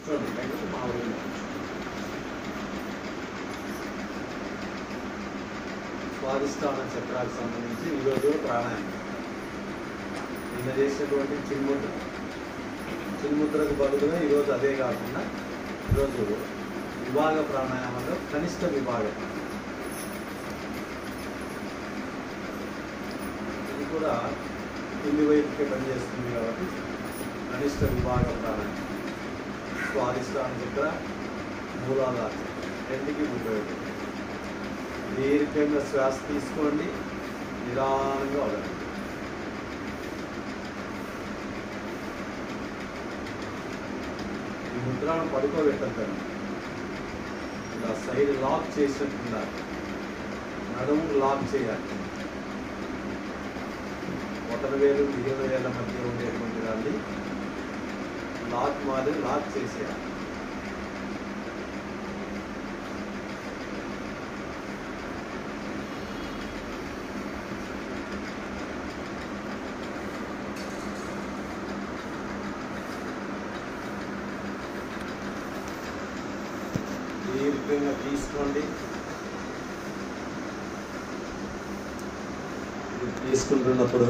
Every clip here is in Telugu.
చూడండి పైకి మామూలుగా స్వాదిష్టాన చక్రానికి సంబంధించి ఈరోజు ప్రాణాయామం. నిన్న చేసినటువంటి చిన్ముద్రకు బదులుగా ఈరోజు అదే కాకుండా ఈరోజు విభాగ ప్రాణాయామంలో కనిష్ట విభాగం. ఇది కూడా కింది వైపుకే పనిచేస్తుంది కాబట్టి కనిష్ట విభాగ ప్రాణాయామం. స్వాదిష్టాన చక్ర, మూలాధార చక్ర రెండుకి ఉపయోగపడుతుంది. దీర్ఘంగా శ్వాస తీసుకోండి, నిదానంగా వదలండి. ఈ ముద్రను పడుకోబెట్టద్దండి. ఇలా సైడ్ లాక్ చేసినట్టున్నారు, నడుము లాక్ చేయాలి. బొటన వేలు మిగిలిన వేల మధ్య ఉండేటువంటి దాన్ని లాక్ మాదిరి లాక్ చేసేయాలి. దీర్ఘంగా తీసుకోండి. తీసుకుంటున్నప్పుడు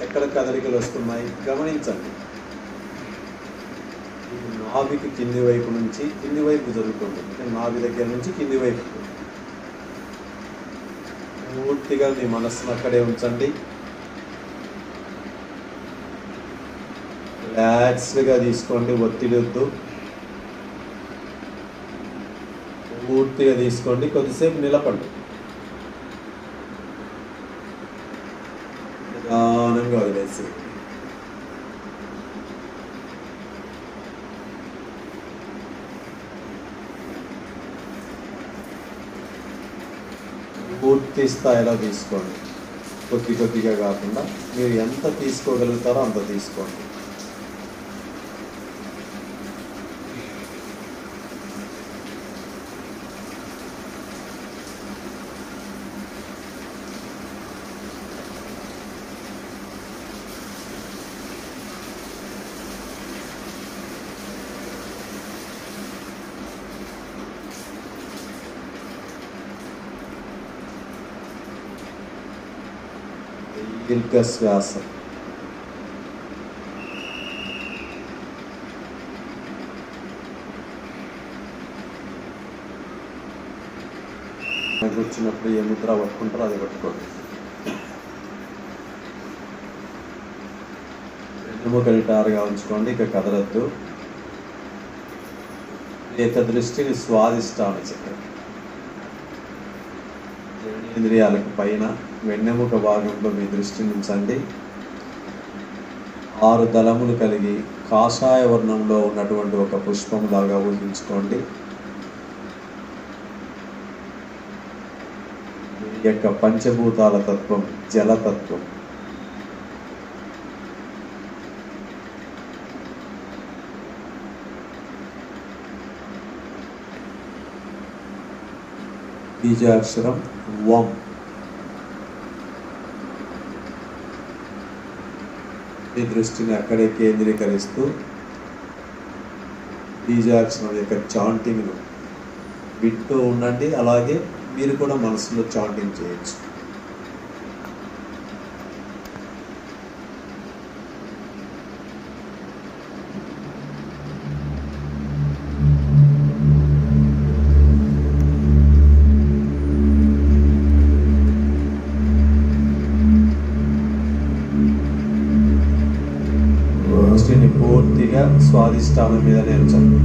ఎక్కడ కదలికలు వస్తున్నాయి గమనించండి. ఇది నాభికి కింది వైపు నుంచి కింది వైపు జరుగుతుంది. నాభి దగ్గర నుంచి కింది వైపు పూర్తిగా మీ మనస్సును అక్కడే ఉంచండి. రిలాక్స్డ్గా తీసుకోండి, ఒత్తిడి వద్దు. పూర్తిగా తీసుకోండి, కొద్దిసేపు నిలబడండి, నిదానంగా వదిలేసి పూర్తి స్థాయిలో తీసుకోండి. కొద్దిగా కాకుండా మీరు ఎంత తీసుకోగలుగుతారో అంత తీసుకోండి. దీర్ఘ శ్వాస. వచ్చినప్పుడు ఏ ముద్ర పట్టుకుంటారో అది పట్టుకోండి. వెన్నుముక నిటారుగా ఉంచుకోండి, ఇక కదలద్దు. ఏక దృష్టిని స్వాదిష్టాన చక్రం, ఇంద్రియాలకు పైన వెన్నెముక భాగంలో మీ దృష్టిని ఉంచండి. 6 దళములు కలిగి కాషాయ వర్ణంలో ఉన్నటువంటి ఒక పుష్పం లాగా ఊహించుకోండి. ఈ యొక్క పంచభూతాల తత్వం జలతత్వం. బీజాక్షరం వం. ఈ దృష్టిని అక్కడే కేంద్రీకరిస్తూ బీజాక్షరం యొక్క చాంటింగ్ను వింటూ ఉండండి. అలాగే మీరు కూడా మనసులో చాంటింగ్ చేయొచ్చు. దృష్టిని పూర్తిగా స్వాదిష్టానం మీదనే ఉంచండి.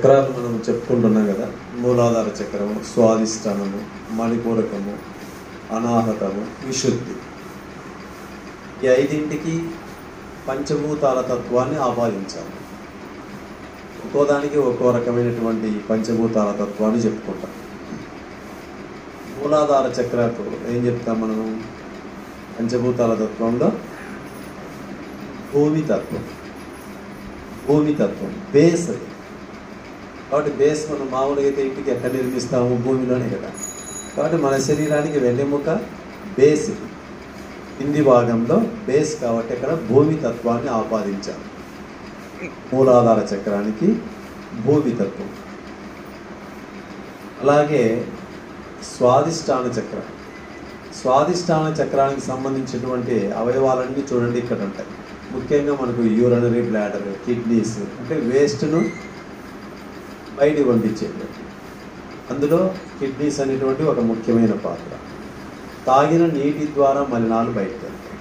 చక్రాలు మనం చెప్పుకుంటున్నాం కదా, మూలాధార చక్రము, స్వాధిష్టానము, మణిపూరకము, అనాహతము, విశుద్ధి. ఈ ఐదింటికి పంచభూతాల తత్వాన్ని ఆపాదించాలి. ఒక్కో దానికి ఒక్కో రకమైనటువంటి పంచభూతాల తత్వాన్ని చెప్పుకుంటాం. మూలాధార చక్రకు ఏం చెప్తాం మనం? పంచభూతాల తత్వంలో భూమితత్వం, భూమితత్వం బేస్ అది. కాబట్టి బేస్ మనం మామూలుగా అయితే ఇంటికి ఎక్కడ నిర్మిస్తాము? భూమిలోనే కదా. కాబట్టి మన శరీరానికి వెన్నెముక బేస్, కింది భాగంలో బేస్. కాబట్టి ఇక్కడ భూమితత్వాన్ని ఆపాదించాలి. మూలాధార చక్రానికి భూమితత్వం. అలాగే స్వాధిష్టాన చక్రం, స్వాధిష్టాన చక్రానికి సంబంధించినటువంటి అవయవాలన్నీ చూడండి ఇక్కడ ఉంటాయి. ముఖ్యంగా మనకు యూరినరీ బ్లాడర్, కిడ్నీస్, అంటే వేస్ట్ను బయటికి పంపించేది. అందులో కిడ్నీస్ అనేటువంటి ఒక ముఖ్యమైన పాత్ర. తాగిన నీటి ద్వారా మలినాలు బయటకు వెళ్తాయి.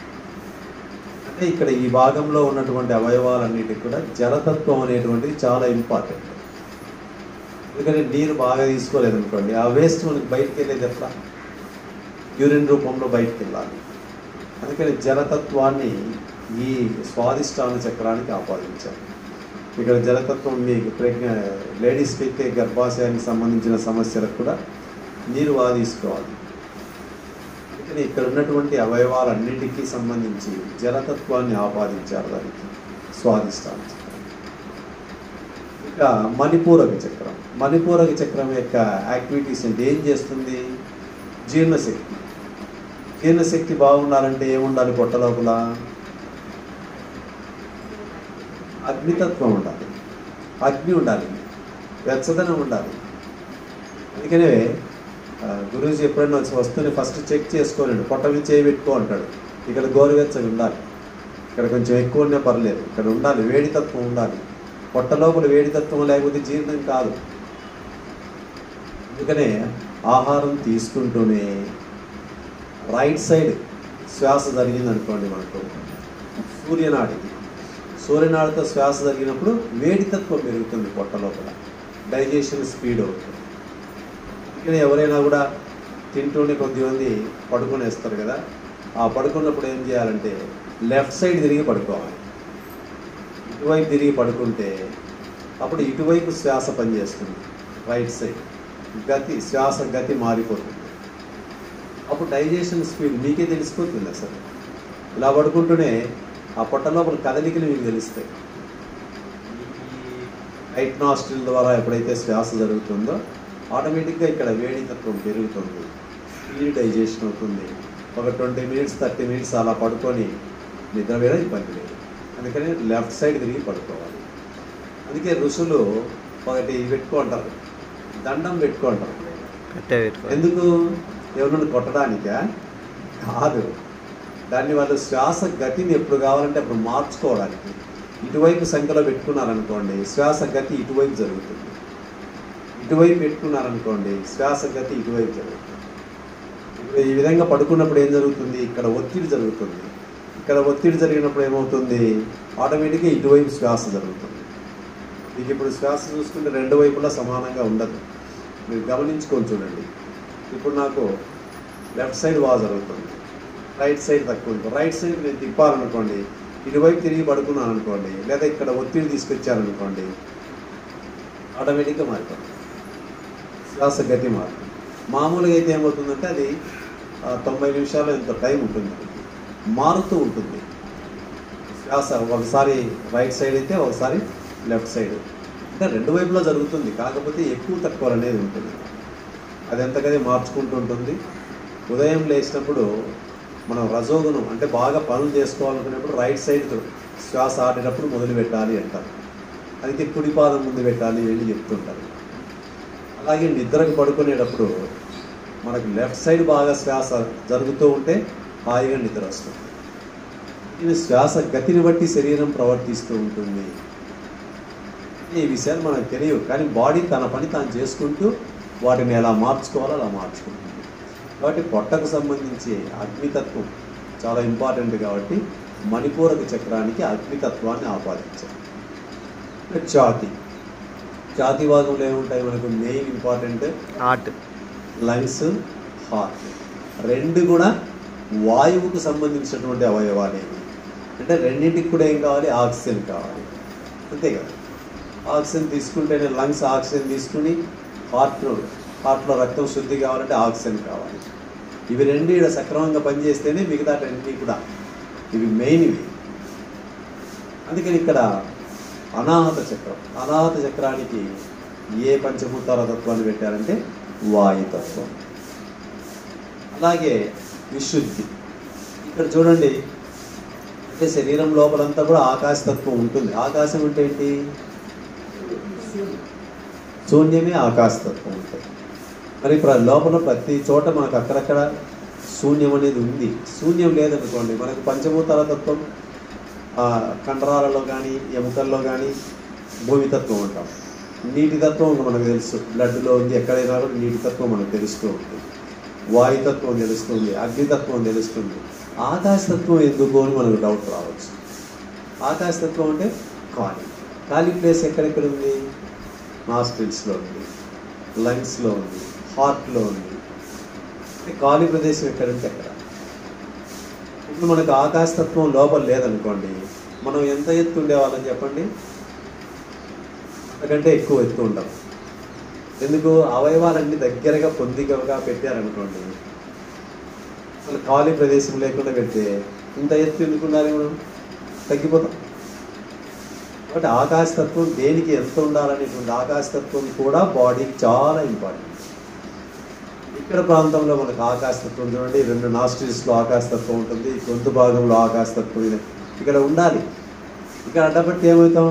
అంటే ఇక్కడ ఈ భాగంలో ఉన్నటువంటి అవయవాలన్నిటికి కూడా జలతత్వం అనేటువంటిది చాలా ఇంపార్టెంట్. ఎందుకంటే నీరు బాగా తీసుకోలేదనుకోండి, ఆ వేస్ట్ మనకి బయటకు వెళ్ళేది ఎట్లా? యూరిన్ రూపంలో బయటకు వెళ్ళాలి. అందుకని జలతత్వాన్ని ఈ స్వాధిష్టాన చక్రానికి ఆపాదించాలి. ఇక్కడ జలతత్వం మీకు లేడీస్కి అయితే గర్భాశయానికి సంబంధించిన సమస్యలకు కూడా నీరు బాగా తీసుకోవాలి. అందుకని ఇక్కడ ఉన్నటువంటి అవయవాలన్నిటికీ సంబంధించి జలతత్వాన్ని ఆపాదించారు దానికి స్వాధిష్టాన చక్రం. ఇంకా మణిపూరక చక్రం, మణిపూరక చక్రం యొక్క యాక్టివిటీస్ అంటే ఏం చేస్తుంది? జీర్ణశక్తి. జీర్ణశక్తి బాగుండాలంటే ఏముండాలి? పొట్ట లోపల అగ్నితత్వం ఉండాలి, అగ్ని ఉండాలి, వెచ్చదనం ఉండాలి. అందుకనే గురూజీ ఎప్పుడైనా వస్తూనే ఫస్ట్ చెక్ చేసుకోలేడు, పొట్ట మీద చేయి పెట్టుకో అంటాడు. ఇక్కడ గోరువెచ్చగా ఉండాలి, ఇక్కడ కొంచెం ఎక్కువ ఉన్నా పర్లేదు, ఇక్కడ ఉండాలి, వేడితత్వం ఉండాలి. పొట్ట లోపల వేడితత్వం లేకపోతే జీర్ణం కాదు. అందుకనే ఆహారం తీసుకుంటూనే రైట్ సైడ్ శ్వాస జరిగింది అనుకోండి, మనకు సూర్యనాడితో శ్వాస జరిగినప్పుడు వేడితత్వం పెరుగుతుంది పొట్ట లోపల, డైజెషన్ స్పీడ్ అవుతుంది. అందుకని ఎవరైనా కూడా తింటూనే కొద్దిమంది పడుకునేస్తారు కదా, ఆ పడుకున్నప్పుడు ఏం చేయాలంటే లెఫ్ట్ సైడ్ తిరిగి పడుకోవాలి. ఇటువైపు తిరిగి పడుకుంటే అప్పుడు ఇటువైపు శ్వాస పనిచేస్తుంది, రైట్ సైడ్ శ్వాస గతి మారిపోతుంది. అప్పుడు డైజెషన్ స్పీడ్ మీకే తెలిసిపోతుంది. అసలు ఇలా పడుకుంటూనే ఆ పొట్ట లోపల కదలికలు మీకు తెలుస్తాయి. రైట్ నాస్ట్రిల్ ద్వారా ఎప్పుడైతే శ్వాస జరుగుతుందో ఆటోమేటిక్గా ఇక్కడ వేడితత్వం పెరుగుతుంది, స్పీడ్ డైజెషన్ అవుతుంది. ఒక 20 minutes 30 minutes అలా పడుకొని నిద్ర వేయడం ఇబ్బంది లేదు. అందుకని లెఫ్ట్ సైడ్ తిరిగి పడుకోవాలి. అందుకే ఋషులు ఒకటి పెట్టుకుంటారు, దండం పెట్టుకుంటారు. ఎందుకు? ఎవరిని కొట్టడానికా? కాదు, దాన్ని వాళ్ళు శ్వాస గతిని ఎప్పుడు కావాలంటే అప్పుడు మార్చుకోవడానికి. ఇటువైపు సంఖ్యలో పెట్టుకున్నారనుకోండి, శ్వాస గతి ఇటువైపు జరుగుతుంది. ఇటువైపు పెట్టుకున్నారనుకోండి, శ్వాస గతి ఇటువైపు జరుగుతుంది. ఇప్పుడు ఈ విధంగా పడుకున్నప్పుడు ఏం జరుగుతుంది? ఇక్కడ ఒత్తిడి జరుగుతుంది. ఇక్కడ ఒత్తిడి జరిగినప్పుడు ఏమవుతుంది? ఆటోమేటిక్గా ఇటువైపు శ్వాస జరుగుతుంది. మీకు ఇప్పుడు శ్వాస చూసుకుంటే రెండు వైపులా సమానంగా ఉండదు. మీరు గమనించుకొని చూడండి. ఇప్పుడు నాకు లెఫ్ట్ సైడ్ బాగా జరుగుతుంది, రైట్ సైడ్ తక్కువ ఉంటుంది. రైట్ సైడ్ నేను తిప్పాలనుకోండి, ఇటువైపు తిరిగి పడుకున్నాను అనుకోండి, లేదా ఇక్కడ ఒత్తిడి తీసుకొచ్చారనుకోండి, ఆటోమేటిక్గా మారిపోతుంది, శ్వాస గతి మారుతుంది. మామూలుగా అయితే ఏమవుతుందంటే అది 90 నిమిషాలు ఎంత టైం ఉంటుంది, మారుతూ ఉంటుంది శ్వాస. ఒకసారి రైట్ సైడ్ అయితే ఒకసారి లెఫ్ట్ సైడ్, అంటే రెండు వైపులా జరుగుతుంది. కాకపోతే ఎక్కువ తక్కువ అనేది ఉంటుంది, అది ఎంతకదే మార్చుకుంటూ ఉంటుంది. ఉదయం లేచినప్పుడు మనం రజోగుణం అంటే బాగా పనులు చేసుకోవాలనుకునేప్పుడు రైట్ సైడ్ శ్వాస ఆడేటప్పుడు మొదలు పెట్టాలి అంటారు. అందుకే కుడి పాదం ముందు పెట్టాలి వెళ్ళి చెప్తుంటారు. అలాగే నిద్రకు పడుకునేటప్పుడు మనకు లెఫ్ట్ సైడ్ బాగా శ్వాస జరుగుతూ ఉంటే హాయిగా నిద్ర వస్తుంది. ఇది శ్వాస గతిని బట్టి శరీరం ప్రవర్తిస్తూ ఉంటుంది. ఈ విషయాలు మనకు తెలియవు, కానీ బాడీ తన పని తాను చేసుకుంటూ వాటిని ఎలా మార్చుకోవాలో అలా మార్చుకుంటుంది. కాబట్టి పొట్టకు సంబంధించి అగ్నితత్వం చాలా ఇంపార్టెంట్. కాబట్టి మణిపూరక చక్రానికి అగ్నితత్వాన్ని ఆపాదించాలి. ఛాతి, ఛాతీ భాగంలో ఏముంటాయి మనకు main important heart, lungs, heart. రెండు కూడా వాయువుకు సంబంధించినటువంటి అవయవాలే. అంటే రెండింటికి కూడా ఏం కావాలి? ఆక్సిజన్ కావాలి, అంతే కదా. ఆక్సిజన్ తీసుకుంటేనే లంగ్స్ ఆక్సిజన్ తీసుకుని హార్ట్లో రక్తం శుద్ధి కావాలంటే ఆక్సిజన్ కావాలి. ఇవి రెండు ఇక్కడ సక్రమంగా పనిచేస్తేనే మిగతా రెండింటినీ కూడా ఇవి మెయిన్ ఇవి. అందుకని ఇక్కడ అనాహత చక్రం, అనాహత చక్రానికి ఏ పంచభూతాల తత్వాన్ని పెట్టారంటే వాయుతత్వం. అలాగే విశుద్ధి, ఇక్కడ చూడండి, అంటే శరీరం లోపలంతా కూడా ఆకాశతత్వం ఉంటుంది. ఆకాశం అంటే ఏంటి? శూన్యమే ఆకాశతత్వం ఉంటుంది. మరి లోపల ప్రతి చోట మనకు అక్కడక్కడ శూన్యం అనేది ఉంది. శూన్యం లేదనుకోండి, మనకు పంచభూతాల తత్వం కండరాలలో కానీ ఎముకల్లో కానీ భూమితత్వం ఉంటాం. నీటి తత్వం మనకు తెలుసు, బ్లడ్లో ఉంది, ఎక్కడైనా కూడా నీటి తత్వం మనకు తెలుస్తూ ఉంటుంది. వాయుతత్వం తెలుస్తుంది, అగ్నితత్వం తెలుస్తుంది. ఆకాశతత్వం ఎందుకు అని మనకు డౌట్ రావచ్చు. ఆకాశతత్వం అంటే ఖాళీ ప్లేస్ ఎక్కడెక్కడ ఉంది? నాస్ట్రిల్స్లో ఉంది, లంగ్స్లో ఉంది, హార్ట్లో ఉంది. ఖాళీ ప్రదేశం ఎక్కడంటే ఎక్కడ. ఇప్పుడు మనకు ఆకాశతత్వం లోపల లేదనుకోండి, మనం ఎంత ఎత్తు ఉండేవాళ్ళని చెప్పండి? అంతకంటే ఎక్కువ ఎత్తు ఉంటాం. ఎందుకు? అవయవాలన్నీ దగ్గరగా పొందికగా పెట్టారనుకోండి, అసలు ఖాళీ ప్రదేశం లేకుండా పెడితే ఇంత ఎత్తు ఎందుకున్నారు? మనం తగ్గిపోతాం. కాబట్టి ఆకాశతత్వం దేనికి ఎంత ఉండాలనేటువంటి ఆకాశతత్వం కూడా బాడీకి చాలా ఇంపార్టెంట్. ఇక్కడ ప్రాంతంలో మనకు ఆకాశతత్వం చూడండి, రెండు నాస్ట్రిల్స్లో ఆకాశతత్వం ఉంటుంది, గొంతు భాగంలో ఆకాశతత్వం ఇక్కడ ఉండాలి. ఇక్కడ అడ్డపట్టి ఏమవుతాం?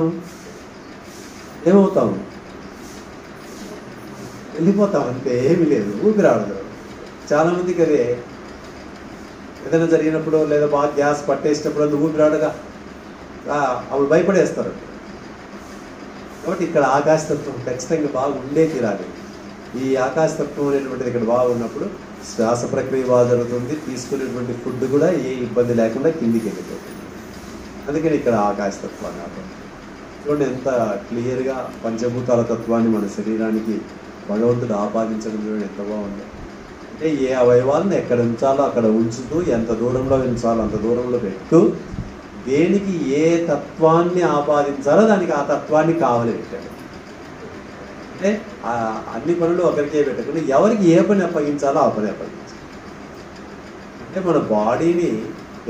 వెళ్ళిపోతాం, అంతే, ఏమీ లేదు, ఊపిరాడదు. చాలామందికి అదే ఏదైనా జరిగినప్పుడు లేదా బాగా గ్యాస్ పట్టేసినప్పుడు అది ఊపిరాడగా అప్పుడు భయపడేస్తారు. కాబట్టి ఇక్కడ ఆకాశతత్వం ఖచ్చితంగా బాగా ఉండే తీరాలి. ఈ ఆకాశతత్వం అనేటువంటిది ఇక్కడ బాగున్నప్పుడు శ్వాస ప్రక్రియ బాగా జరుగుతుంది, తీసుకునేటువంటి ఫుడ్ కూడా ఏ ఇబ్బంది లేకుండా కిందికి వెళ్ళిపోతుంది. అందుకని ఇక్కడ ఆకాశతత్వాన్ని ఆపండి. చూడండి ఎంత క్లియర్గా పంచభూతాల తత్వాన్ని మన శరీరానికి భగవంతుడు ఆపాదించడం చూడండి ఎంత బాగుందో. అంటే ఏ అవయవాలను ఎక్కడ ఉంచాలో అక్కడ ఉంచుతూ, ఎంత దూరంలో ఉంచాలో అంత దూరంలో పెట్టు, దేనికి ఏ తత్వాన్ని ఆపాదించాలో దానికి ఆ తత్వాన్ని కావలి పెట్టాడు. అంటే అన్ని పనులు ఒకరికే పెట్టకుండా ఎవరికి ఏ పని అప్పగించాలో ఆ పని అప్పగించాలి. అంటే మన బాడీని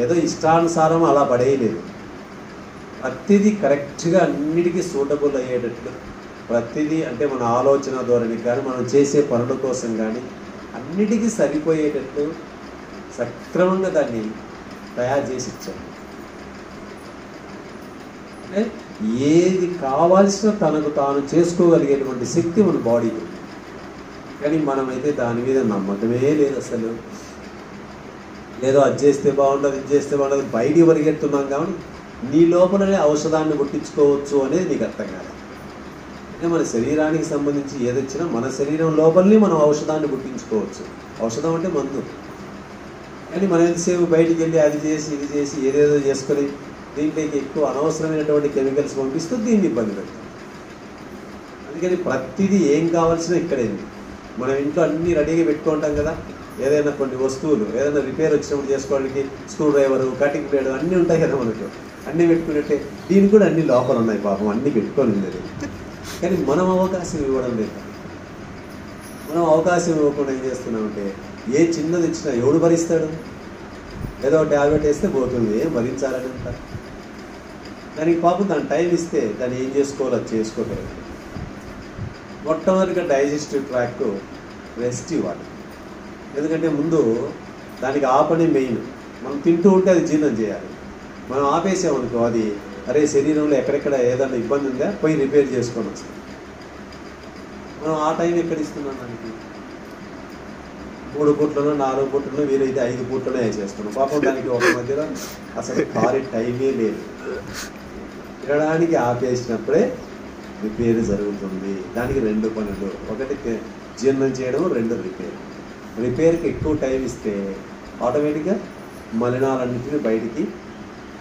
ఏదో ఇష్టానుసారం అలా పడేయలేదు. ప్రతిదీ కరెక్ట్గా అన్నిటికీ సూటబుల్ అయ్యేటట్లు, ప్రతిదీ అంటే మన ఆలోచన ధోరణికి కానీ మనం చేసే పనుల కోసం కానీ అన్నిటికీ సరిపోయేటట్లు సక్రమంగా దాన్ని తయారు చేసి ఇచ్చాం. అంటే ఏది కావాల్సిన తనకు తాను చేసుకోగలిగేటువంటి శక్తి మన బాడీకి ఉంది. కానీ మనమైతే దాని మీద నమ్మకమే లేదు అసలు. ఏదో అది చేస్తే బాగుంటుంది, ఇది చేస్తే బాగుంటుంది, బయటికి పరిగెడుతున్నాం. కానీ నీ లోపలనే ఔషధాన్ని పుట్టించుకోవచ్చు అనేది నీకు అర్థం కాదు. అంటే మన శరీరానికి సంబంధించి ఏదొచ్చినా మన శరీరం లోపలనే మనం ఔషధాన్ని పుట్టించుకోవచ్చు. ఔషధం అంటే మందు. కానీ మనం ఎంతసేపు బయటికి వెళ్ళి అది చేసి ఇది చేసి ఏదేదో చేసుకొని దీంట్లోకి ఎక్కువ అనవసరమైనటువంటి కెమికల్స్ పంపిస్తూ దీన్ని ఇబ్బంది పెడతాం. అందుకని ప్రతిదీ ఏం కావాల్సిన ఇక్కడేంది. మనం ఇంట్లో అన్నీ రెడీగా పెట్టుకుంటాం కదా. ఏదైనా కొన్ని వస్తువులు ఏదైనా రిపేర్ వచ్చినప్పుడు చేసుకోవడానికి స్క్రూ డ్రైవరు, కటింగ్ ప్లేడు అన్నీ ఉంటాయి కదా మనకు. అన్నీ పెట్టుకున్నట్టే దీనికి కూడా అన్ని లోపల ఉన్నాయి పాపం, అన్నీ పెట్టుకొని ఉండేది. కానీ మనం అవకాశం ఇవ్వడం లేదు. మనం అవకాశం ఇవ్వకుండా ఏం చేస్తున్నామంటే ఏ చిన్నది ఇచ్చినా ఎవడు భరిస్తాడు? ఏదో ట్యాబ్లెట్ వేస్తే పోతుంది, ఏం భరించాలని అంటారు. దానికి పాపం దాని టైం ఇస్తే దాన్ని ఏం చేసుకోవాలో అది చేసుకోగలరు. మొట్టమొదటిగా డైజెస్టివ్ ట్రాక్ రెస్ట్ ఇవ్వాలి. ఎందుకంటే ముందు దానికి ఆ పని మెయిన్. మనం తింటూ ఉంటే అది జీర్ణం చేయాలి. మనం ఆపేసామనుకో అది అరే శరీరంలో ఎక్కడెక్కడ ఏదైనా ఇబ్బంది ఉందా పోయి రిపేర్ చేసుకొని వస్తాం. మనం ఆ టైం ఎక్కడ ఇస్తున్నాం? దానికి 3 పూట్లను 4 పూట్లను వీలైతే 5 పూట్లనే వేసేస్తున్నాం. పాపం దానికి ఒక మధ్యలో అసలు ఖాళీ టైమే లేదు. తినడానికి ఆపేసినప్పుడే రిపేర్ జరుగుతుంది. దానికి 2 పనులు, ఒకటి జీర్ణం చేయడం, 2 రిపేర్. రిపేర్కి ఎక్కువ టైం ఇస్తే ఆటోమేటిక్గా మలినాలన్నింటినీ బయటికి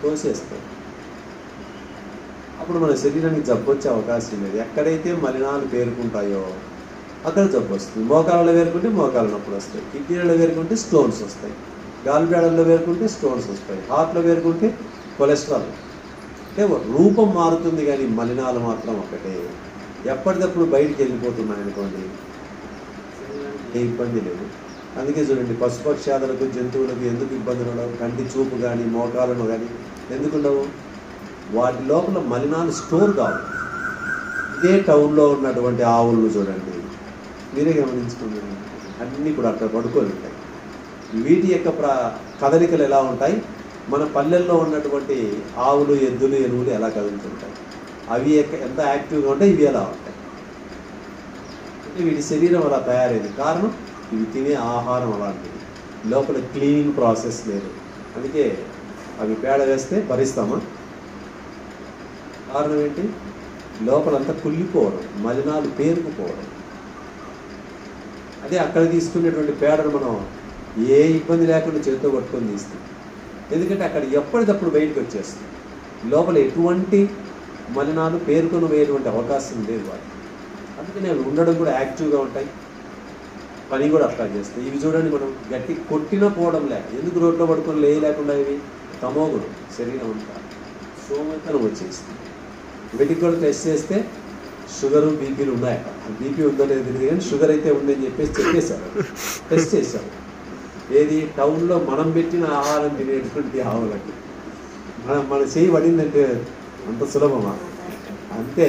తోసేస్తాం. అప్పుడు మన శరీరానికి జబ్బు వచ్చే అవకాశం లేదు. ఎక్కడైతే మలినాలు పేరుకుంటాయో అక్కడ జబ్బు వస్తుంది. మోకాలలో వేరుకుంటే మోకాల నొప్పులు వస్తాయి, కిడ్నీలలో వేరుకుంటే స్టోన్స్ వస్తాయి, గాల్ బ్లాడర్లో వేరుకుంటే స్టోన్స్ వస్తాయి, హార్ట్లో వేరుకుంటే కొలెస్ట్రాల్. అంటే రూపం మారుతుంది కానీ మలినాలు మాత్రం ఒకటే. ఎప్పటికప్పుడు బయటికి వెళ్ళిపోతున్నాయి అనుకోండి, ఏ ఇబ్బంది లేదు. అందుకే చూడండి, పశుపక్షాదులకు జంతువులకు ఎందుకు ఇబ్బందులు ఉండవు? కంటి చూపు కానీ మోకాలను కానీ ఎందుకు ఉండవు? వాటి లోపల మలినాలు స్టోర్ కావు. ఇదే టౌన్లో ఉన్నటువంటి ఆవులను చూడండి, మీరే గమనించుకున్నాను, అన్నీ కూడా అక్కడ పడుకొని ఉంటాయి. వీటి యొక్క కదలికలు ఎలా ఉంటాయి? మన పల్లెల్లో ఉన్నటువంటి ఆవులు, ఎద్దులు, ఎనువులు ఎలా కదులుతుంటాయి, అవి ఎంత యాక్టివ్గా ఉంటాయి, ఇవి ఎలా ఉంటాయి. అంటే వీటి శరీరం అలా తయారైంది. కారణం ఇవి తినే ఆహారం అలాంటివి. లోపల క్లీనింగ్ ప్రాసెస్ లేదు. అందుకే అవి పేడ వేస్తే భరిస్తామా? కారణం ఏంటి? లోపలంతా కుళ్ళిపోవడం, మలినాలు పేరుకుపోవడం. అదే అక్కడ తీసుకునేటువంటి పేడను మనం ఏ ఇబ్బంది లేకుండా చేతితో పట్టుకొని తీస్తాం. ఎందుకంటే అక్కడ ఎప్పటికప్పుడు బయటకు వచ్చేస్తుంది. లోపల ఎటువంటి మలినాలు పేరుకొని వేయటువంటి అవకాశం లేదు వాటి. అందుకని అవి ఉండడం కూడా యాక్టివ్గా ఉంటాయి, పని కూడా అట్లా చేస్తాయి. ఇవి చూడండి, మనం గట్టి కొట్టిన పోవడం లేక ఎందుకు రోడ్లో పడుకొని లేకుండా ఇవి తమోగుణం, శరీరం అంతా సోమరితనం వచ్చేస్తుంది. వీటికి కూడా టెస్ట్ చేస్తే షుగరు, బీపీలు ఉన్నాయట. బీపీ ఉందో లేదో తెలియదు కానీ షుగర్ అయితే ఉందని చెప్పేశారు, టెస్ట్ చేశారు. ఏది? టౌన్లో మనం పెట్టిన ఆహారం తినేటువంటి ఆవులకి. మన చేయి పడిందంటే అంత సులభమా? అంతే,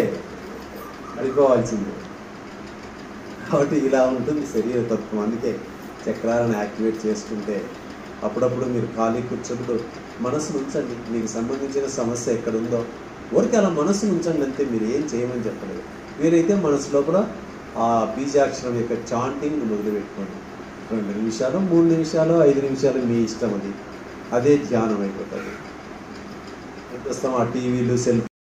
పడిపోవాల్సిందే. కాబట్టి ఇలా ఉంటుంది శరీర తత్వం. అందుకే చక్రాలను యాక్టివేట్ చేసుకుంటే అప్పుడప్పుడు మీరు ఖాళీ కూర్చుంటూ మనసును ఉంచండి. మీకు సంబంధించిన సమస్య ఎక్కడుందో ఊరికి అలా మనసును ఉంచండి అంతే. మీరు ఏం చేయమని చెప్పలేదు. మీరైతే మనసు లోపల ఆ బీజాక్షరం యొక్క చాంటింగ్ మొదలుపెట్టుకోండి. 2 నిమిషాలు, 3 నిమిషాలు, 5 నిమిషాలు మీ ఇష్టం. అదే ధ్యానం అయిపోతుంది. ఎంత వస్తాం ఆ టీవీలు, సెల్